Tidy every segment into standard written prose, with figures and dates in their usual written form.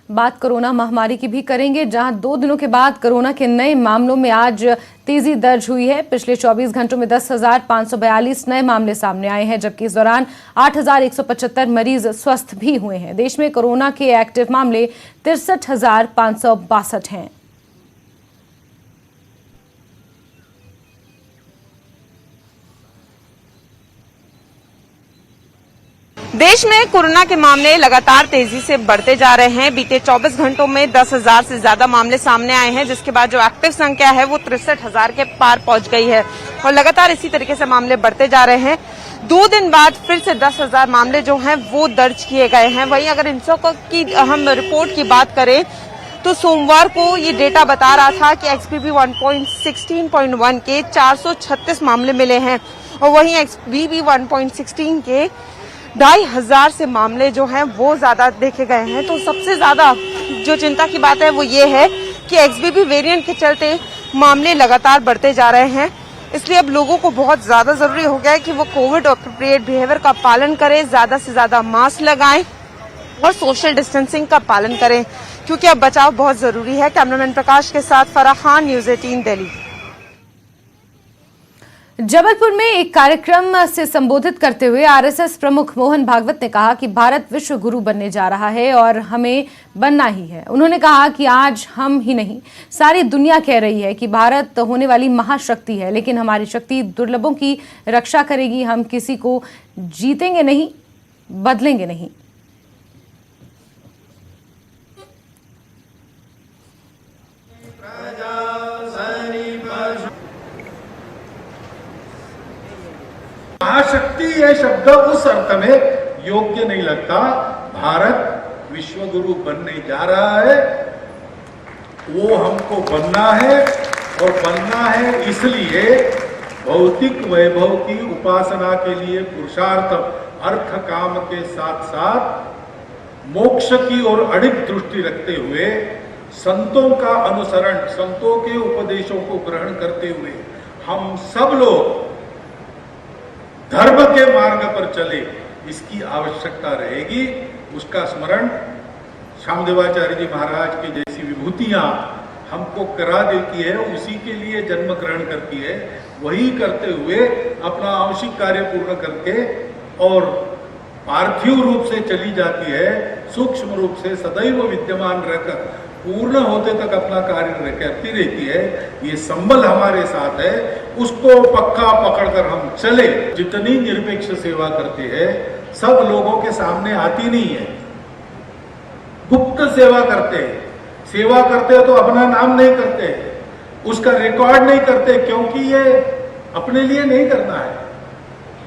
बात कोरोना महामारी की भी करेंगे, जहां 2 दिनों के बाद कोरोना के नए मामलों में आज तेजी दर्ज हुई है। पिछले 24 घंटों में 10,542 नए मामले सामने आए हैं, जबकि इस दौरान 8,175 मरीज स्वस्थ भी हुए हैं। देश में कोरोना के एक्टिव मामले 63,562 हैं। देश में कोरोना के मामले लगातार तेजी से बढ़ते जा रहे हैं। बीते 24 घंटों में 10,000 से ज्यादा मामले सामने आए हैं, जिसके बाद जो एक्टिव संख्या है वो 63,000 के पार पहुंच गई है और लगातार इसी तरीके से मामले बढ़ते जा रहे हैं। 2 दिन बाद फिर से 10,000 मामले जो हैं वो दर्ज किए गए हैं। वहीं अगर इन की हम रिपोर्ट की बात करें तो सोमवार को ये डेटा बता रहा था कि XBB 1.16.1 के 436 मामले मिले हैं और वहीं XBB 1.16 के 2,500 से मामले जो हैं वो ज्यादा देखे गए हैं। तो सबसे ज्यादा जो चिंता की बात है वो ये है कि XBB वेरिएंट के चलते मामले लगातार बढ़ते जा रहे हैं। इसलिए अब लोगों को बहुत ज्यादा जरूरी हो गया है कि वो कोविड अप्रोप्रिएट बिहेवियर का पालन करें, ज्यादा से ज्यादा मास्क लगाएं और सोशल डिस्टेंसिंग का पालन करें, क्योंकि अब बचाव बहुत जरूरी है। कैमरामैन प्रकाश के साथ फराह खान, न्यूज़ 18 दिल्ली। जबलपुर में एक कार्यक्रम से संबोधित करते हुए आरएसएस प्रमुख मोहन भागवत ने कहा कि भारत विश्व गुरु बनने जा रहा है और हमें बनना ही है। उन्होंने कहा कि आज हम ही नहीं, सारी दुनिया कह रही है कि भारत होने वाली महाशक्ति है, लेकिन हमारी शक्ति दुर्लभों की रक्षा करेगी। हम किसी को जीतेंगे नहीं, बदलेंगे नहीं। महाशक्ति यह शब्द उस अर्थ में योग्य नहीं लगता। भारत विश्वगुरु बनने जा रहा है, वो हमको बनना है और बनना है इसलिए भौतिक वैभव की उपासना के लिए पुरुषार्थ, अर्थ काम के साथ साथ मोक्ष की ओर अडिग दृष्टि रखते हुए संतों का अनुसरण, संतों के उपदेशों को ग्रहण करते हुए हम सब लोग धर्म के मार्ग पर चले, इसकी आवश्यकता रहेगी। उसका स्मरण श्यामदेवाचार्य जी महाराज की जैसी विभूतियां हमको करा देती है, उसी के लिए जन्म ग्रहण करती है। वही करते हुए अपना आवश्यक कार्य पूर्ण करके और पार्थिव रूप से चली जाती है, सूक्ष्म रूप से सदैव विद्यमान रहकर पूर्ण होते तक अपना कार्य करती रहती है। ये संबल हमारे साथ है, उसको पक्का पकड़कर हम चले। जितनी निरपेक्ष सेवा करते हैं सब लोगों के सामने आती नहीं है, गुप्त सेवा करते हैं। सेवा करते हैं तो अपना नाम नहीं करते, उसका रिकॉर्ड नहीं करते, क्योंकि ये अपने लिए नहीं करना है।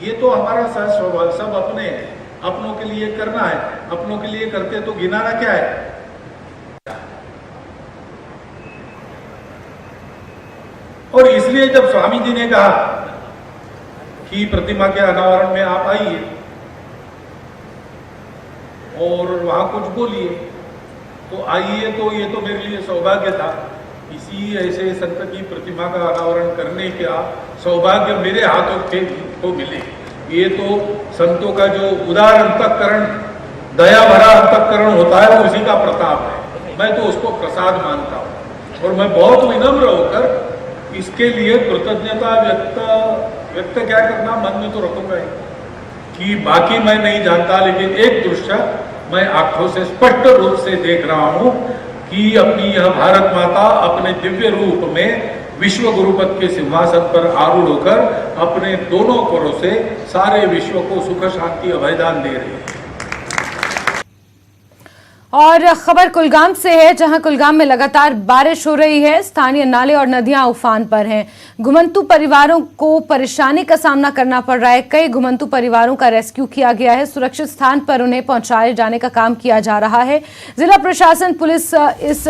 ये तो हमारा सहज स्वभाव, सब अपने हैं, अपनों के लिए करना है। अपनों के लिए करते तो गिनाना क्या है। और इसलिए जब स्वामी जी ने कहा कि प्रतिमा के अनावरण में आप आइए और वहां कुछ बोलिए, तो आइए, तो ये तो मेरे लिए सौभाग्य था। इसी ऐसे संत की प्रतिमा का अनावरण करने का सौभाग्य मेरे हाथों को मिले। ये तो संतों का जो उदार अंतःकरण, दया भरा अंतःकरण होता है, वो उसी का प्रताप है। मैं तो उसको प्रसाद मानता हूँ और मैं बहुत विनम्र होकर इसके लिए कृतज्ञता व्यक्त क्या करना मन में तो रखूंगा ही कि बाकी मैं नहीं जानता, लेकिन एक दृश्य मैं आंखों से स्पष्ट रूप से देख रहा हूं कि अपनी यह भारत माता अपने दिव्य रूप में विश्व गुरुपद के सिंहासन पर आरूढ़ होकर अपने दोनों करों से सारे विश्व को सुख शांति अभयदान दे रही है। और खबर कुलगाम से है, जहां कुलगाम में लगातार बारिश हो रही है। स्थानीय नाले और नदियां उफान पर हैं। घुमंतु परिवारों को परेशानी का सामना करना पड़ रहा है। कई घुमंतु परिवारों का रेस्क्यू किया गया है, सुरक्षित स्थान पर उन्हें पहुंचाए जाने का काम किया जा रहा है। जिला प्रशासन, पुलिस इस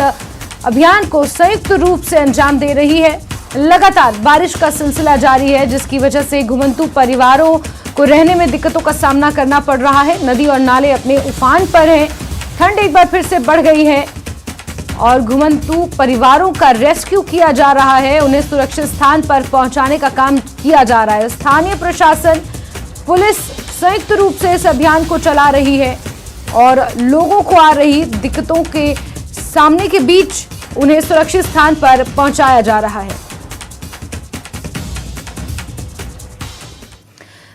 अभियान को संयुक्त रूप से अंजाम दे रही है। लगातार बारिश का सिलसिला जारी है, जिसकी वजह से घुमंतु परिवारों को रहने में दिक्कतों का सामना करना पड़ रहा है। नदी और नाले अपने उफान पर हैं। ठंड एक बार फिर से बढ़ गई है और घुमंतु परिवारों का रेस्क्यू किया जा रहा है। उन्हें सुरक्षित स्थान पर पहुंचाने का काम किया जा रहा है। स्थानीय प्रशासन, पुलिस संयुक्त रूप से इस अभियान को चला रही है। और लोगों को आ रही दिक्कतों के सामने के बीच उन्हें सुरक्षित स्थान पर पहुंचाया जा रहा है।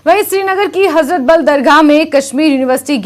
वहीं श्रीनगर की हजरत बल दरगाह में कश्मीर यूनिवर्सिटी